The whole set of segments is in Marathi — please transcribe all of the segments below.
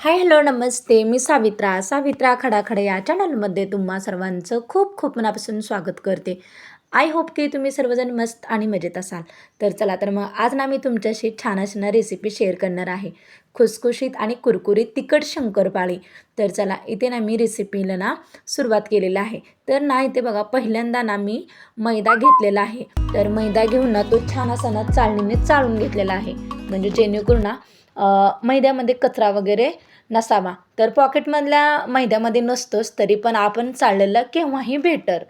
हाय हॅलो नमस्ते. मी सावित्रा खडाखडे या चॅनलमध्ये तुम्हा सर्वांचं खूप खूप मनापासून स्वागत करते. आय होप की तुम्ही सर्वजण मस्त आणि मजेत असाल. तर चला तर मग आज ना मी तुमच्याशी छान अशी ना रेसिपी शेअर करणार आहे. खुसखुशीत आणि कुरकुरीत तिखट शंकरपाळी. तर चला इथे ना मी रेसिपीला ना सुरुवात केलेलं आहे. तर ना इथे बघा पहिल्यांदा ना मी मैदा घेतलेला आहे. तर मैदा घेऊन ना तो छान असा ना चाळणीने चाळून घेतलेला आहे. म्हणजे जेणेकरून ना मैद्यामध्ये कचरा वगैरे नसावा. तर पॉकेटमधल्या मैद्यामध्ये नसतोच, तरी पण आपण चाळलेलं केव्हाही बेटर.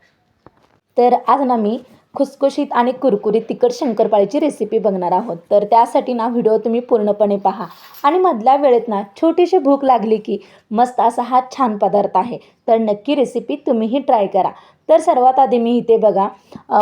तर आज ना मी खुसखुशीत आणि कुरकुरीत तिखट शंकरपाळीची रेसिपी बघणार आहोत. तर त्यासाठी ना व्हिडिओ तुम्ही पूर्णपणे पहा आणि मधल्या वेळेत ना छोटीशी भूक लागली की मस्त असा हा छान पदार्थ आहे. तर नक्की रेसिपी तुम्हीही ट्राय करा. तर सर्वात आधी मी इथे बघा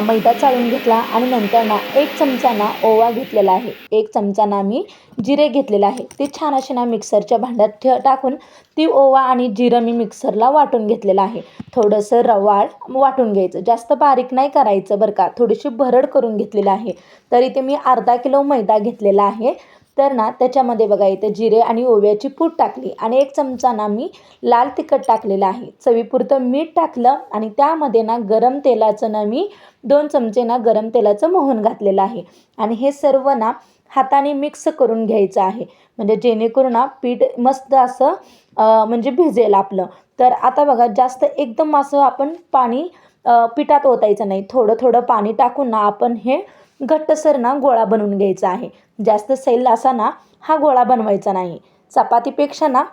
मैदा चाळून घेतला आणि नंतर ना 1 चमचा ना ओवा घेतलेला आहे. 1 चमचा ना मी जिरे घेतलेलं आहे. ते छान असे ना मिक्सरच्या भांड्यात टाकून ती ओवा आणि जिरं मी मिक्सरला वाटून घेतलेलं आहे. थोडंसं रवाळ वाटून घ्यायचं, जास्त बारीक नाही करायचं बरं का, थोडीशी भरड करून घेतलेली आहे. तर इथे मी अर्धा किलो मैदा घेतलेला आहे. तर ना त्याच्यामध्ये बघा इथे जिरे आणि ओव्याची पूड टाकली आणि 1 चमचा ना मी लाल तिखट टाकलेलं आहे. चवीपुरतं मीठ टाकलं आणि त्यामध्ये ना गरम तेलाचं ना मी 2 चमचे ना गरम तेलाचं मोहन घातलेलं आहे आणि हे सर्व ना हाताने मिक्स करून घ्यायचं आहे. म्हणजे जेणेकरून ना पीठ मस्त असं म्हणजे भिजेल आपलं. तर आता बघा जास्त एकदम असं आपण पाणी पिठात ओतायचं नाही. थोडं थोडं पाणी टाकून ना आपण हे घट्टसर ना गोळा बनवून घ्यायचा आहे. जास्त सैल असा ना हा गोळा बनवायचा नाही. चपातीपेक्षा ना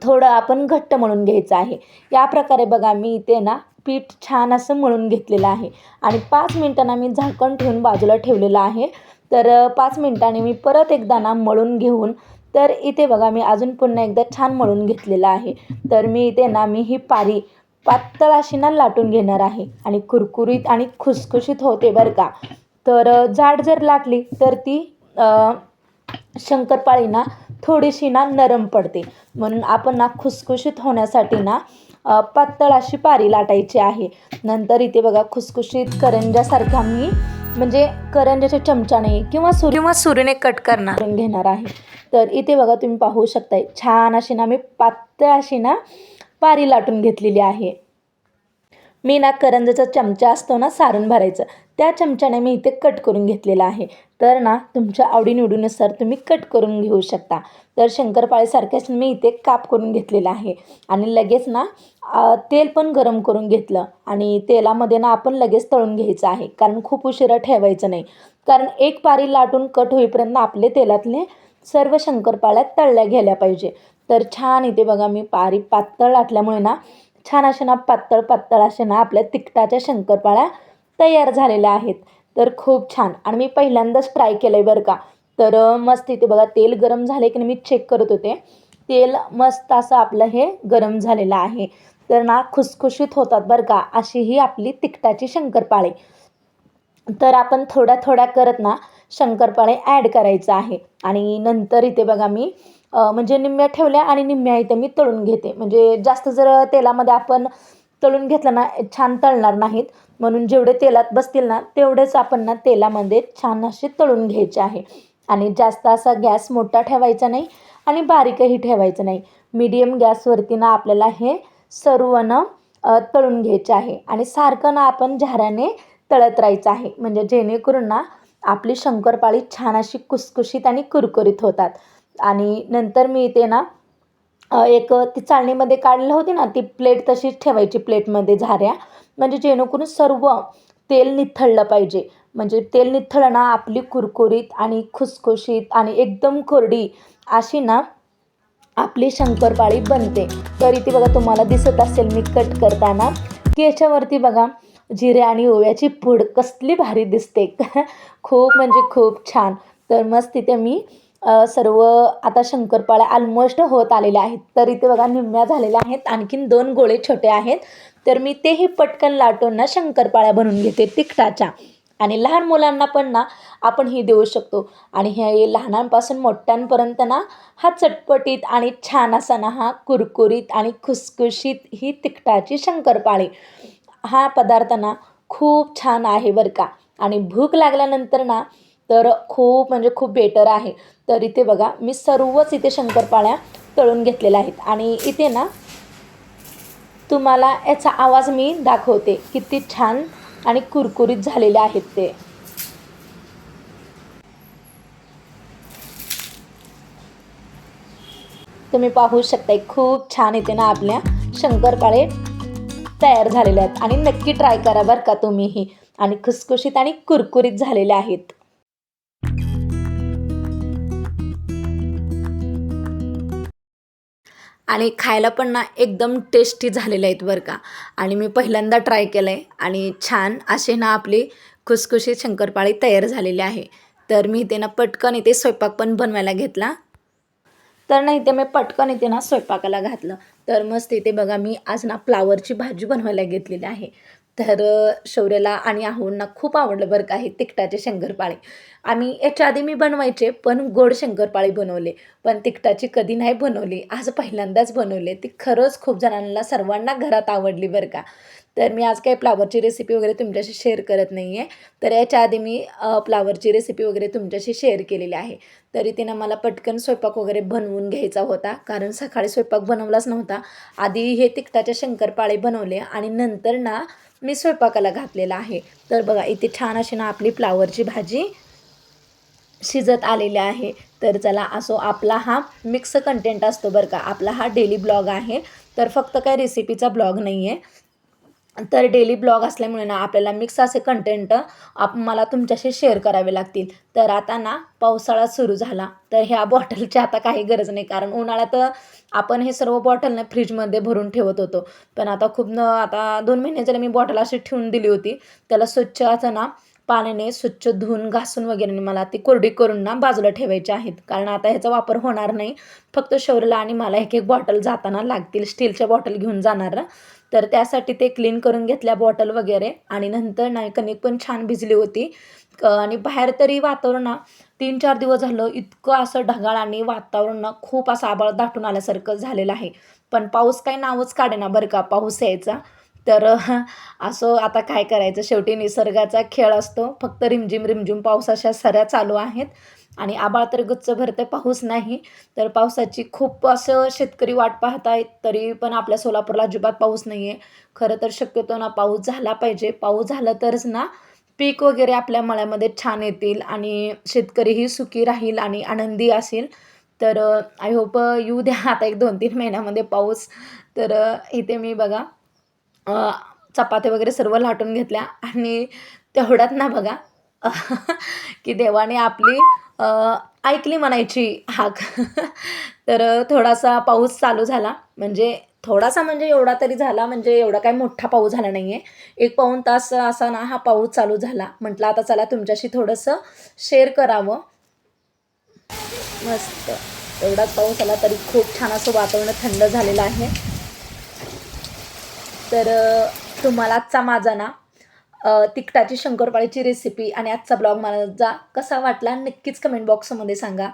थोडं आपण घट्ट मळून घ्यायचं आहे. या प्रकारे बघा मी इथे ना पीठ छान असं मळून घेतलेलं आहे आणि 5 मिनिटांना मी झाकण ठेवून बाजूला ठेवलेलं आहे. तर 5 मिनिटांनी मी परत एकदा ना मळून घेऊन तर इथे बघा मी अजून पुन्हा एकदा छान मळून घेतलेलं आहे. तर मी इथे ना मी ही पारी पातळ अशी ना लाटून घेणार आहे आणि कुरकुरीत आणि खुसखुशीत होते बरं का. तर जाड जर लाटली तर ती शंकरपाळी ना थोडीशी ना नरम पडते. म्हणून आपण ना खुसखुशीत होण्यासाठी ना पातळ अशी पारी लाटायची आहे. नंतर इथे बघा खुसखुशीत करंज्यासारखा मी म्हणजे करंज्याच्या चमच्याने किंवा सुरीने कट करणार घेणार आहे. तर इथे बघा तुम्ही पाहू शकताय छान अशी ना मी पातळ अशी ना पारी लाटून घेतलेली आहे. मी ना करंजाचा चमचा असतो ना सारण भरायचं, त्या चमच्याने मी इथे कट करून घेतलेला आहे. तर ना तुमच्या आवडीनिवडीनुसार तुम्ही कट करून घेऊ शकता. तर शंकरपाळीसारखेच मी इथे काप करून घेतलेला आहे आणि लगेच ना तेल पण गरम करून घेतलं आणि तेलामध्ये ना आपण लगेच तळून घ्यायचं आहे. कारण खूप उशिरा ठेवायचं नाही. कारण एक पारी लाटून कट होईपर्यंत आपले तेलातले सर्व शंकरपाळ्या तळल्या गेल्या पाहिजे. तर छान इथे बघा मी पारी पातळ लाटल्यामुळे ना छान असे ना पातळ पातळ असे ना आपल्या तिखटाच्या शंकरपाळ्या तयार झालेल्या आहेत. तर खूप छान आणि मी पहिल्यांदाच ट्राय केलं आहे बरं का. तर मस्त इथे बघा तेल गरम झाले की मी चेक करत होते. तेल मस्त असं आपलं हे गरम झालेलं आहे. तर ना खुसखुशीत होतात बरं का अशी ही आपली तिखटाची शंकरपाळी. तर आपण थोड्या थोड्या करत ना शंकरपाळे ॲड करायचं आहे आणि नंतर इथे बघा मी म्हणजे निम्म्या ठेवल्या आणि निम्म्या इथे मी तळून घेते. म्हणजे जास्त जर तेलामध्ये आपण तळून घेतलं ना छान तळणार नाहीत. म्हणून जेवढे तेलात बसतील ना तेवढेच आपण ना तेलामध्ये छान असे तळून घ्यायचे आहे आणि जास्त असा गॅस मोठा ठेवायचा नाही आणि बारीकही ठेवायचं नाही. मीडियम गॅसवरती ना आपल्याला हे सर्व ना तळून घ्यायचे आहे आणि सारखं ना आपण झाऱ्याने तळत राहायचं आहे. म्हणजे जेणेकरून ना आपली शंकरपाळी छान अशी कुसकुशीत आणि कुरकुरीत होतात. आणि नंतर मी इथे ना एक ती चाळणीमध्ये काढली होती ना ती प्लेट तशीच ठेवायची प्लेटमध्ये झाऱ्या. म्हणजे जेणेकरून सर्व तेल निथळलं पाहिजे. म्हणजे तेल निथळलं ना आपली कुरकुरीत आणि खुसखुशीत आणि एकदम कोरडी अशी ना आपली शंकरपाळी बनते. तर इथे बघा तुम्हाला दिसत असेल मी कट करताना की याच्यावरती बघा जिरे आणि ओव्याची पूड कसली भारी दिसते. खूप म्हणजे खूप छान. तर मस्त तिथे मी सर्व आता शंकरपाळ्या ऑलमोस्ट होत आलेल्या आहेत. तर इथे बघा निम्म्या झालेल्या आहेत. आणखीन 2 गोळे छोटे आहेत. तर मी तेही पटकन लाटून ना शंकरपाळ्या बनवून घेते तिखटाच्या. आणि लहान मुलांना पण ना आपण ही देऊ शकतो. आणि हे लहानांपासून मोठ्यांपर्यंत ना हा चटपटीत आणि छान असा ना हा कुरकुरीत आणि खुसखुशीत ही तिखटाची शंकरपाळी हा पदार्थ ना खूप छान आहे बरं का. आणि भूक लागल्यानंतर ना तर खूप म्हणजे खूप बेटर आहे. तर इथे बघा मी सर्वच इथे शंकरपाळ्या तळून घेतलेल्या आहेत. आणि इथे ना तुम्हाला याचा आवाज मी दाखवते, किती छान आणि कुरकुरीत झालेले आहेत ते. तुम्ही पाहू शकताय, खूप छान इथे ना आपल्या शंकरपाळे तयार झालेले आहेत. आणि नक्की ट्राय करा बरं का तुम्हीही. आणि खुसखुशीत आणि कुरकुरीत झालेले आहेत. आणि खायला पण ना एकदम टेस्टी झालेले आहेत बरं का. आणि मी पहिल्यांदा ट्राय केलं आहे आणि छान असे ना आपली खुसखुशीत शंकरपाळी तयार झालेली आहे. तर मी इथे ना पटकन इथे स्वयंपाक पण बनवायला घेतला. तर ना इथे मी पटकन इथे ना स्वयंपाकाला घातलं. तर मस्त इथे बघा मी आज ना फ्लावरची भाजी बनवायला घेतलेली आहे. तर शौर्याला आणि आहोंना खूप आवडलं बरं का हे तिखटाचे शंकरपाळे. आम्ही याच्या आधी मी बनवायचे, पण गोड शंकरपाळे बनवले. पण तिखटाची कधी नाही बनवली. आज पहिल्यांदाच बनवले. ती खरंच खूप जणांना सर्वांना घरात आवडली बरं का. तर मी आज काही फ्लावरची रेसिपी वगैरे तुमच्याशी शेअर करत नाही आहे. तर याच्या आधी मी फ्लावरची रेसिपी वगैरे तुमच्याशी शेअर केलेली आहे. तरी तिनं मला पटकन स्वयंपाक वगैरे बनवून घ्यायचा होता, कारण सकाळी स्वयंपाक बनवलाच नव्हता. आधी हे तिखटाचे शंकरपाळे बनवले आणि नंतर ना मी स्वयंपाकाला घातलेला आहे. तर बघा इथे छान अशी ना आपली फ्लावरची भाजी शिजत आलेली आहे. तर चला असो, आपला हा मिक्स कंटेंट असतो बरं का. आपला हा डेली ब्लॉग आहे. तर फक्त काय रेसिपीचा ब्लॉग नाही आहे. तर डेली ब्लॉग असल्यामुळे ना आपल्याला मिक्स असे कंटेंट मला तुमच्याशी शेअर करावे लागतील. तर आता ना पावसाळा सुरू झाला, तर ह्या बॉटलची आता काही गरज नाही, कारण उन्हाळ्यात आपण हे सर्व बॉटल ना फ्रीजमध्ये भरून ठेवत होतो. पण आता आता 2 महिने झाले मी बॉटल अशी ठेवून दिली होती. त्याला स्वच्छ असं ना पाण्याने स्वच्छ धुवून घासून वगैरे मला ती कोरडी करून ना बाजूला ठेवायची आहेत. कारण आता ह्याचा वापर होणार नाही. फक्त शौर्यला आणि मला एक एक बॉटल जाताना लागतील. स्टीलच्या बॉटल घेऊन जाणार. तर त्यासाठी ते क्लीन करून घेतल्या बॉटल वगैरे. आणि नंतर ना कणिक पण छान भिजली होती. आणि बाहेर तरी वातावरण ना 3-4 दिवस झालं इतकं असं ढगाळ आणि वातावरण ना खूप असं आभाळ दाटून आल्यासारखं झालेलं आहे. पण पाऊस काही नावच काढेना बरं का पाऊस यायचा. तर असं आता काय करायचं, शेवटी निसर्गाचा खेळ असतो. फक्त रिमझिम, रिमझिम पावसाच्या सऱ्या चालू आहेत. आणि आभाळ तर गच्च भरतं, पाऊस नाही. तर पावसाची खूप असं शेतकरी वाट पाहत आहेत. तरी पण आपल्या सोलापूरला अजिबात पाऊस नाही आहे. खरं तर शक्यतो ना पाऊस झाला पाहिजे. पाऊस झाला तरच ना पीक वगैरे आपल्या मळ्यामध्ये छान येतील आणि शेतकरीही सुखी राहील आणि आनंदी असेल. तर आय होप येऊ द्या आता एक 2-3 महिन्यामध्ये पाऊस. तर इथे मी बघा अ, चपात्या वगैरे सर्व लाटून घेतल्या आणि तेवढ्यात ना बघा की देवाने आपली अ, ऐकली म्हणायची हाक. तर थोडासा पाऊस चालू झाला. म्हणजे एवढा तरी झाला, म्हणजे एवढा काही मोठा पाऊस झाला नाही आहे. 1 पाऊण तास असा ना हा पाऊस चालू झाला. म्हटलं आता चला तुमच्याशी थोडंसं शेअर करावं. मस्त एवढाच पाऊस आला तरी खूप छान असं वातावरण थंड झालेलं आहे. तर तुम्हाला आजचा माझा ना तिखटाची शंकरपाळीची रेसिपी आणि आजचा ब्लॉग माझा कसा वाटला नक्कीच कमेंट बॉक्समध्ये सांगा.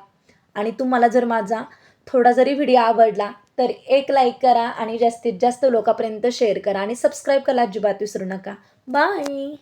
आणि तुम्हाला जर माझा थोडा जरी व्हिडिओ आवडला तर एक लाईक करा आणि जास्तीत जास्त लोकांपर्यंत शेअर करा आणि सबस्क्राईब करायला अजिबात विसरू नका. बाय.